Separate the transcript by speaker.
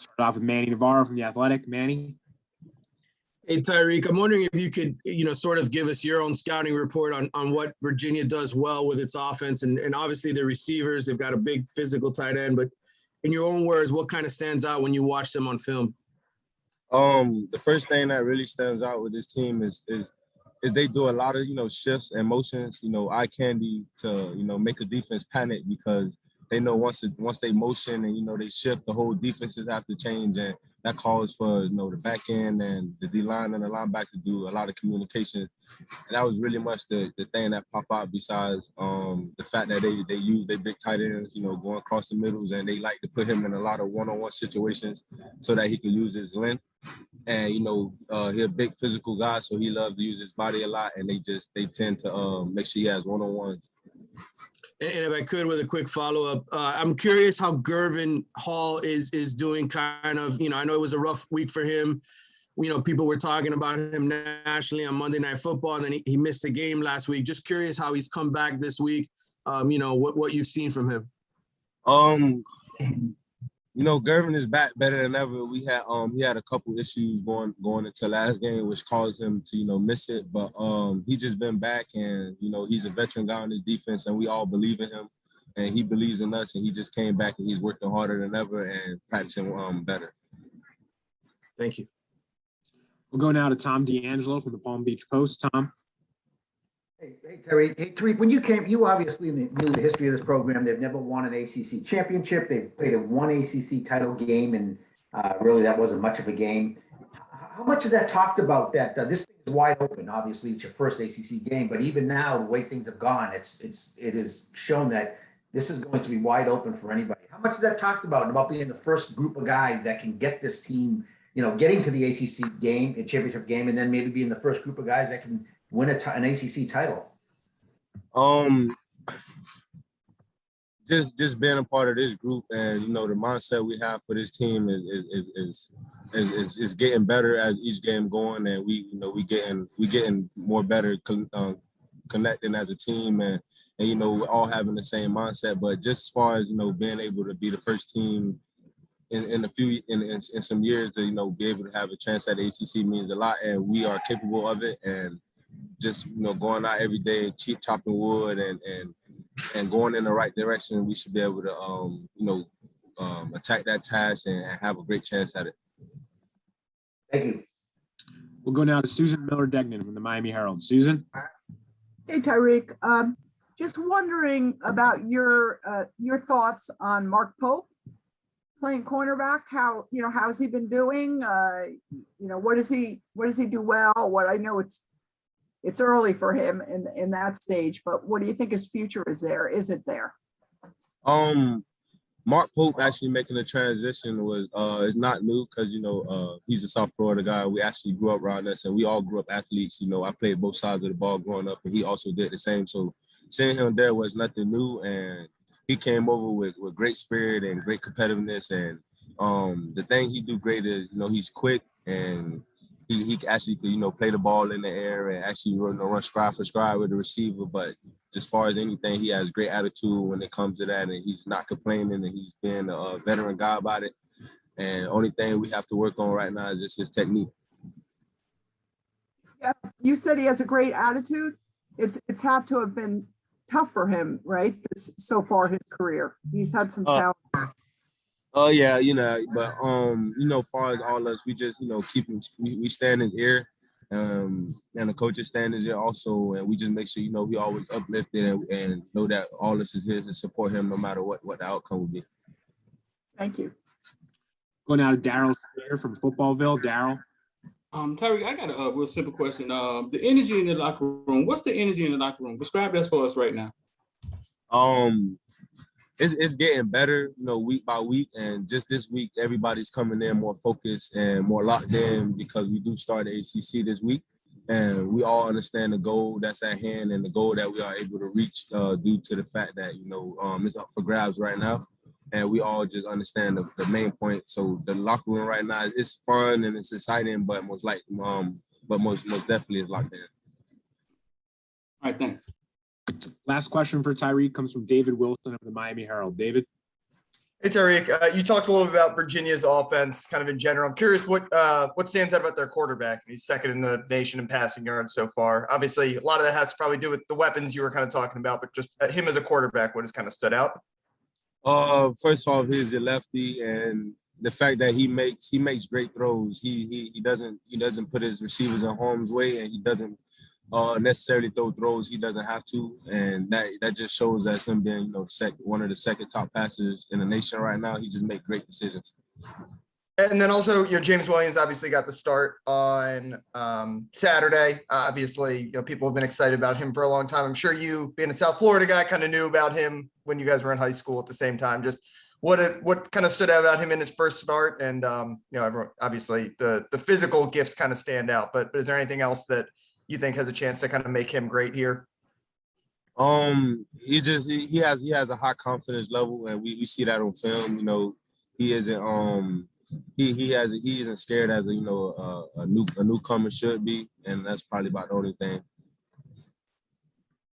Speaker 1: Start off with Manny Navarro from The Athletic. Manny.
Speaker 2: Hey, Tyrique, I'm wondering if you could, sort of give us your own scouting report on what Virginia does well with its offense. And obviously the receivers, they've got a big physical tight end, but in your own words, what kind of stands out when you watch them on film?
Speaker 3: The first thing that really stands out with this team is they do a lot of, shifts and motions, eye candy to, make a defense panic, because they know once they motion and, they shift, the whole defenses have to change. And that calls for, the back end and the D-line and the linebacker to do a lot of communication. And that was really much the thing that popped out, besides the fact that they use their big tight ends, going across the middles, and they like to put him in a lot of one-on-one situations so that he can use his length. And, he's a big physical guy, so he loves to use his body a lot, and they tend to make sure he has one-on-ones.
Speaker 2: And if I could, with a quick follow-up, I'm curious how Gervin Hall is doing. Kind of, I know it was a rough week for him. People were talking about him nationally on Monday Night Football, and then he missed a game last week. Just curious how he's come back this week. What you've seen from him.
Speaker 3: Gervin is back better than ever. We had he had a couple issues going into last game, which caused him to miss it. But he's just been back, and he's a veteran guy on his defense, and we all believe in him, and he believes in us, and he just came back and he's working harder than ever and practicing better.
Speaker 2: Thank you.
Speaker 1: We'll go now to Tom D'Angelo from the Palm Beach Post. Tom.
Speaker 4: Hey, Terry. Hey, Tyrique, when you came, you obviously knew the history of this program. They've never won an ACC championship. They've played one ACC title game, and really that wasn't much of a game. How much is that talked about, that this thing is wide open? Obviously, it's your first ACC game, but even now, the way things have gone, it is shown that this is going to be wide open for anybody. How much is that talked about being the first group of guys that can get this team, getting to the ACC game, a championship game, and then maybe being the first group of guys that can win an ACC title?
Speaker 3: Just being a part of this group, and the mindset we have for this team is getting better as each game going, and we getting more better connecting as a team, and we're all having the same mindset. But just as far as being able to be the first team in some years to be able to have a chance at the ACC means a lot, and we are capable of it. And just going out every day, keep chopping wood, and going in the right direction, we should be able to attack that task and have a great chance at it.
Speaker 4: Thank you.
Speaker 1: We'll go now to Susan Miller-Degnan from the Miami Herald. Susan.
Speaker 5: Hey, Tyrique. Just wondering about your thoughts on Mark Pope playing cornerback. How's he been doing? What does he do well? What I know it's early for him in that stage, but what do you think his future is there? Is it there?
Speaker 3: Mark Pope actually making the transition is not new, because he's a South Florida guy. We actually grew up around us, and we all grew up athletes. I played both sides of the ball growing up, and he also did the same. So seeing him there was nothing new, and he came over with great spirit and great competitiveness. And the thing he do great is he's quick, and he actually could, play the ball in the air and actually run stride for stride with the receiver. But as far as anything, he has great attitude when it comes to that, and he's not complaining, and he's been a veteran guy about it. And the only thing we have to work on right now is just his technique.
Speaker 5: Yeah, you said he has a great attitude. It's had to have been tough for him, right? So far his career, he's had some talent.
Speaker 3: Yeah, but as far as all us, we just we stand in here, and the coaches stand in here also, and we just make sure we always uplifted and know that all us is here to support him no matter what the outcome will be.
Speaker 5: Thank you.
Speaker 1: Going now to Daryl here from Footballville. Daryl.
Speaker 6: Tyrique, I got a real simple question. The energy in the locker room. What's the energy in the locker room? Describe that for us right now.
Speaker 3: It's getting better, week by week, and just this week, everybody's coming in more focused and more locked in, because we do start the ACC this week, and we all understand the goal that's at hand and the goal that we are able to reach due to the fact that it's up for grabs right now, and we all just understand the main point. So the locker room right now is fun and it's exciting, but most definitely is locked in.
Speaker 6: All right, thanks.
Speaker 1: Last question for Tyrique comes from David Wilson of the Miami Herald. David.
Speaker 7: Hey, Tyrique, you talked a little bit about Virginia's offense kind of in general. I'm curious what stands out about their quarterback. He's second in the nation in passing yards so far. Obviously, a lot of that has to probably do with the weapons you were kind of talking about, but just him as a quarterback, what has kind of stood out?
Speaker 3: First off, he's a lefty, and the fact that he makes great throws. He doesn't put his receivers in harm's way, and he doesn't necessarily throw throws he doesn't have to, and that just shows that him being one of the second top passers in the nation right now. He just makes great decisions.
Speaker 7: And then also, James Williams obviously got the start on Saturday. Obviously, people have been excited about him for a long time. I'm sure you, being a South Florida guy, kind of knew about him when you guys were in high school at the same time. Just what kind of stood out about him in his first start? And everyone, obviously the physical gifts kind of stand out. But is there anything else that you think has a chance to kind of make him great here?
Speaker 3: He has a high confidence level, and we see that on film. He isn't he isn't scared as a newcomer should be, and that's probably about the only thing.